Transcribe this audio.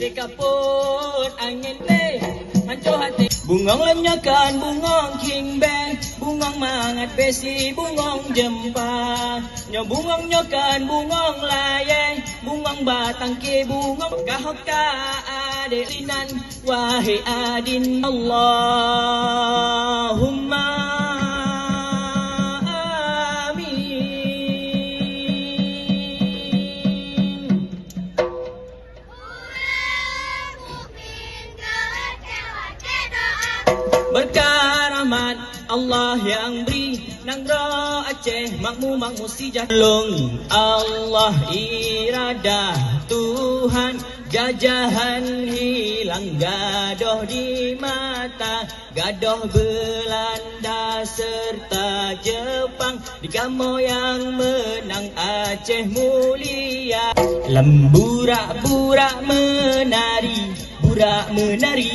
Sekaput angin teh hancur hati. Bungong lemnyakan bungong king bang, bungong mangat besi bungong jempa. Nyo bungong nyokan bungong layang, bungong batang ke bungong kahokka adelinan. Wahai adin Allahumma berkah rahmat Allah yang beri nang ro Aceh makmu sejahtera. Allah iradah Tuhan, jajahan hilang gadoh di mata, gadoh Belanda serta Jepang, di Gamo yang menang Aceh mulia. Lemburak burak menari, burak menari.